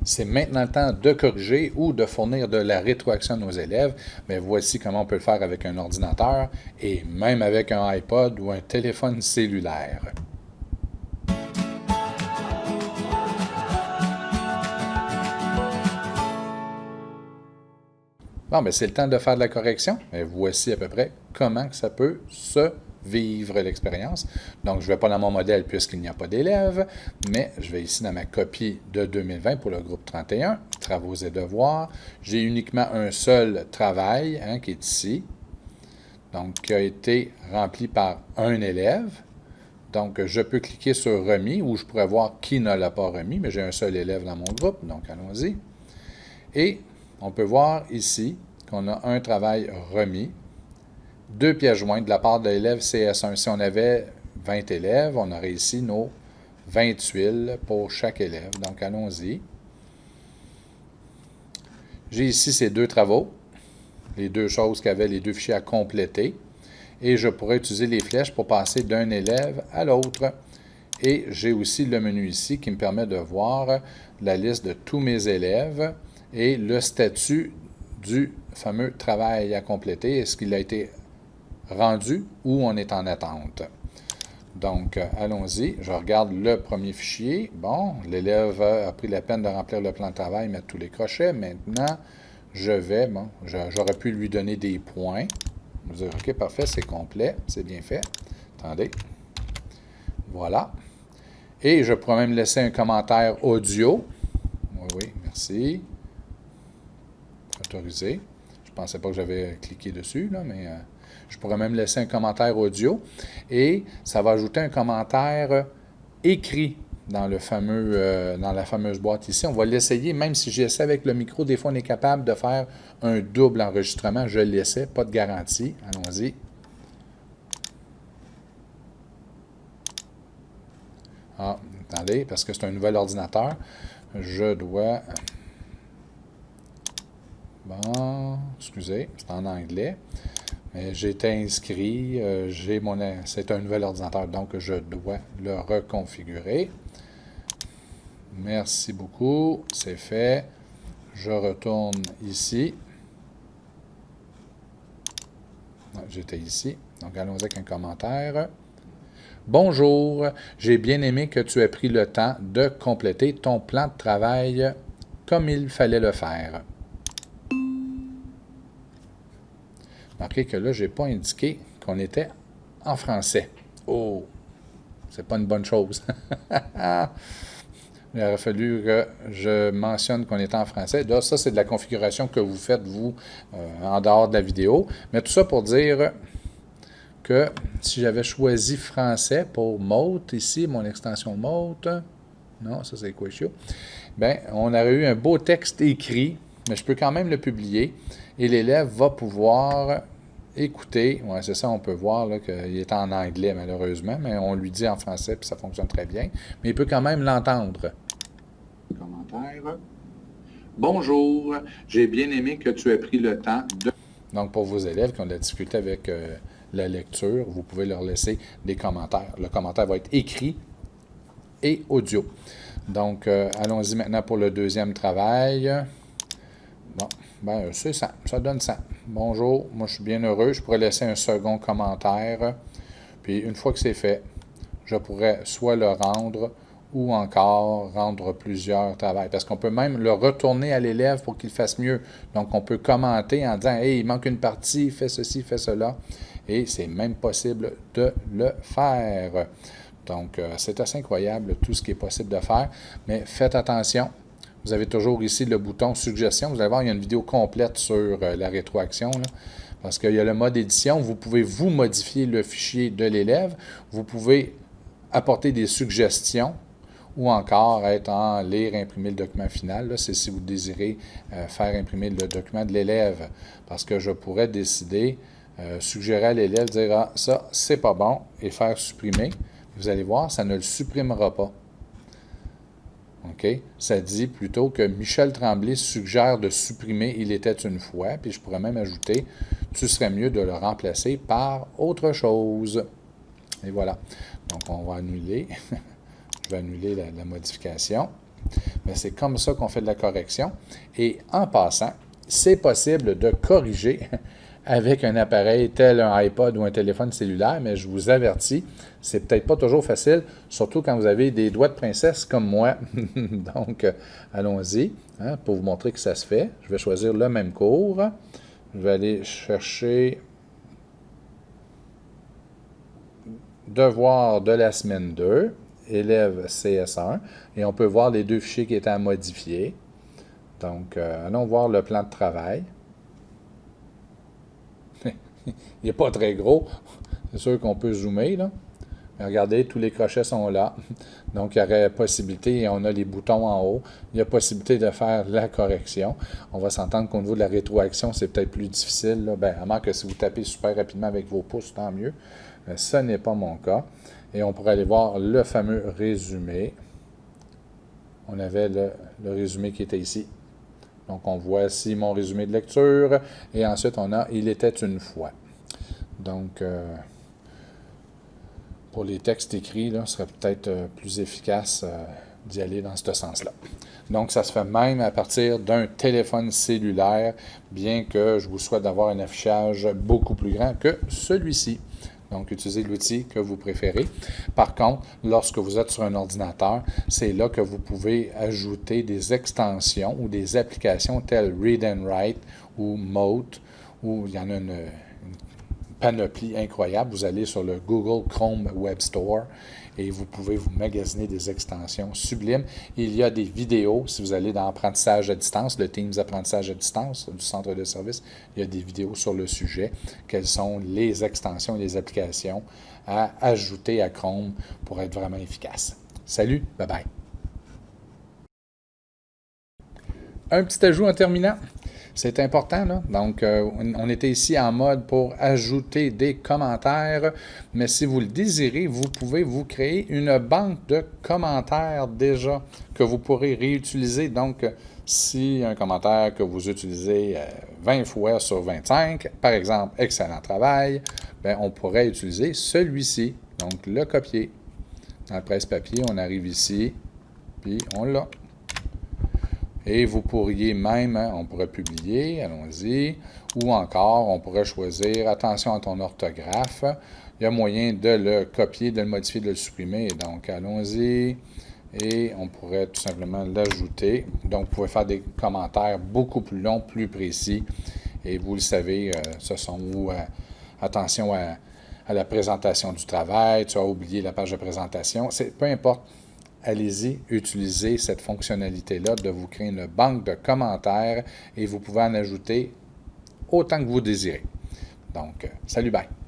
C'est maintenant le temps de corriger ou de fournir de la rétroaction à nos élèves. Mais voici comment on peut le faire avec un ordinateur et même avec un iPod ou un téléphone cellulaire. Bon, ben c'est le temps de faire de la correction. Et voici à peu près comment ça peut se vivre l'expérience. Donc, je ne vais pas dans mon modèle puisqu'il n'y a pas d'élèves, mais je vais ici dans ma copie de 2020 pour le groupe 31, travaux et devoirs. J'ai uniquement un seul travail qui est ici, donc qui a été rempli par un élève. Donc, je peux cliquer sur remis ou je pourrais voir qui ne l'a pas remis, mais j'ai un seul élève dans mon groupe, donc allons-y. Et on peut voir ici qu'on a un travail remis, 2 pièces jointes de la part de l'élève CS1. Si on avait 20 élèves, on aurait ici nos 20 tuiles pour chaque élève. Donc, allons-y. J'ai ici ces 2 travaux, les 2 choses qu'avaient les 2 fichiers à compléter. Et je pourrais utiliser les flèches pour passer d'un élève à l'autre. Et j'ai aussi le menu ici qui me permet de voir la liste de tous mes élèves et le statut du fameux travail à compléter. Est-ce qu'il a été rendu ou on est en attente? Donc, allons-y. Je regarde le premier fichier. Bon, l'élève a pris la peine de remplir le plan de travail, mettre tous les crochets. Maintenant, je vais, bon, j'aurais pu lui donner des points. Je vais dire, OK, parfait, c'est complet, c'est bien fait. Attendez. Voilà. Et je pourrais même laisser un commentaire audio. Oui, oui, merci. Autoriser. Je ne pensais pas que j'avais cliqué dessus, là, mais je pourrais même laisser un commentaire audio. Et ça va ajouter un commentaire écrit dans le fameux, dans la fameuse boîte ici. On va l'essayer, même si j'essaie avec le micro, des fois on est capable de faire un double enregistrement. Je l'essaie, pas de garantie. Allons-y. Ah, attendez, parce que c'est un nouvel ordinateur. Je dois... Bon, excusez, c'est en anglais. Mais j'ai été inscrit, c'est un nouvel ordinateur, donc je dois le reconfigurer. Merci beaucoup, c'est fait. Je retourne ici. J'étais ici, donc allons avec un commentaire. Bonjour, j'ai bien aimé que tu aies pris le temps de compléter ton plan de travail comme il fallait le faire. Remarquez que là, je n'ai pas indiqué qu'on était en français. Oh, c'est pas une bonne chose. Il aurait fallu que je mentionne qu'on était en français. Là, ça, c'est de la configuration que vous faites, vous, en dehors de la vidéo. Mais tout ça pour dire que si j'avais choisi français pour Mote, ici, mon extension Mote, non, ça c'est Equatio, bien, on aurait eu un beau texte écrit, mais je peux quand même le publier et l'élève va pouvoir écouter. Oui, c'est ça, on peut voir qu'il est en anglais malheureusement, mais on lui dit en français puis ça fonctionne très bien. Mais il peut quand même l'entendre. Commentaire. Bonjour, j'ai bien aimé que tu aies pris le temps de... Donc, pour vos élèves qui ont de la difficulté avec la lecture, vous pouvez leur laisser des commentaires. Le commentaire va être écrit et audio. Donc, allons-y maintenant pour le deuxième travail. Bon, ben c'est ça, ça donne ça. Bonjour, moi je suis bien heureux. Je pourrais laisser un second commentaire. Puis, une fois que c'est fait, je pourrais soit le rendre ou encore rendre plusieurs travails. Parce qu'on peut même le retourner à l'élève pour qu'il fasse mieux. Donc, on peut commenter en disant « Hey, il manque une partie, fais ceci, fais cela. » Et c'est même possible de le faire. Donc, c'est assez incroyable tout ce qui est possible de faire. Mais faites attention. Vous avez toujours ici le bouton « Suggestions ». Vous allez voir, il y a une vidéo complète sur la rétroaction, là. Parce qu'il y a le mode édition. Vous pouvez vous modifier le fichier de l'élève. Vous pouvez apporter des suggestions ou encore être en lire, imprimer le document final. C'est si vous désirez faire imprimer le document de l'élève. Parce que je pourrais décider, suggérer à l'élève, dire « Ah, ça, c'est pas bon » et faire supprimer. Vous allez voir, ça ne le supprimera pas. OK? Ça dit plutôt que Michel Tremblay suggère de supprimer « Il était une fois », puis je pourrais même ajouter « Tu serais mieux de le remplacer par autre chose ». Et voilà. Donc, on va annuler. Je vais annuler la modification. Mais c'est comme ça qu'on fait de la correction. Et en passant, c'est possible de corriger avec un appareil tel un iPod ou un téléphone cellulaire, mais je vous avertis, c'est peut-être pas toujours facile, surtout quand vous avez des doigts de princesse comme moi. Donc, allons-y, hein, pour vous montrer que ça se fait. Je vais choisir le même cours. Je vais aller chercher devoir de la semaine 2, élève CS1, et on peut voir les deux fichiers qui étaient à modifier. Donc, allons voir le plan de travail. Il n'est pas très gros. C'est sûr qu'on peut zoomer, là. Mais regardez, tous les crochets sont là. Donc, il y aurait possibilité, et on a les boutons en haut, il y a possibilité de faire la correction. On va s'entendre qu'au niveau de la rétroaction, c'est peut-être plus difficile, là. Ben, à moins que si vous tapez super rapidement avec vos pouces, tant mieux. Ce n'est pas mon cas. Et on pourrait aller voir le fameux résumé. On avait le résumé qui était ici. Donc, on voit ici mon résumé de lecture. Et ensuite, on a « Il était une fois ». Donc, pour les textes écrits, là, ce serait peut-être plus efficace d'y aller dans ce sens-là. Donc, ça se fait même à partir d'un téléphone cellulaire, bien que je vous souhaite d'avoir un affichage beaucoup plus grand que celui-ci. Donc, utilisez l'outil que vous préférez. Par contre, lorsque vous êtes sur un ordinateur, c'est là que vous pouvez ajouter des extensions ou des applications telles Read and Write ou Mote, où il y en a une panoplie incroyable. Vous allez sur le Google Chrome Web Store et vous pouvez vous magasiner des extensions sublimes. Il y a des vidéos, si vous allez dans Apprentissage à distance, le Teams Apprentissage à distance du centre de service, il y a des vidéos sur le sujet, quelles sont les extensions et les applications à ajouter à Chrome pour être vraiment efficace. Salut, bye bye. Un petit ajout en terminant. C'est important, là. Donc, on était ici en mode pour ajouter des commentaires, mais si vous le désirez, vous pouvez vous créer une banque de commentaires déjà que vous pourrez réutiliser. Donc, si un commentaire que vous utilisez 20 fois sur 25, par exemple, excellent travail, bien, on pourrait utiliser celui-ci. Donc, le copier. Dans le presse-papier, on arrive ici, puis on l'a. Et vous pourriez même, hein, on pourrait publier, allons-y, ou encore, on pourrait choisir, attention à ton orthographe, il y a moyen de le copier, de le modifier, de le supprimer, donc allons-y, et on pourrait tout simplement l'ajouter. Donc, vous pouvez faire des commentaires beaucoup plus longs, plus précis, et vous le savez, ce sont où, attention à la présentation du travail, tu as oublié la page de présentation, peu importe. Allez-y, utilisez cette fonctionnalité-là de vous créer une banque de commentaires et vous pouvez en ajouter autant que vous désirez. Donc, salut, bye!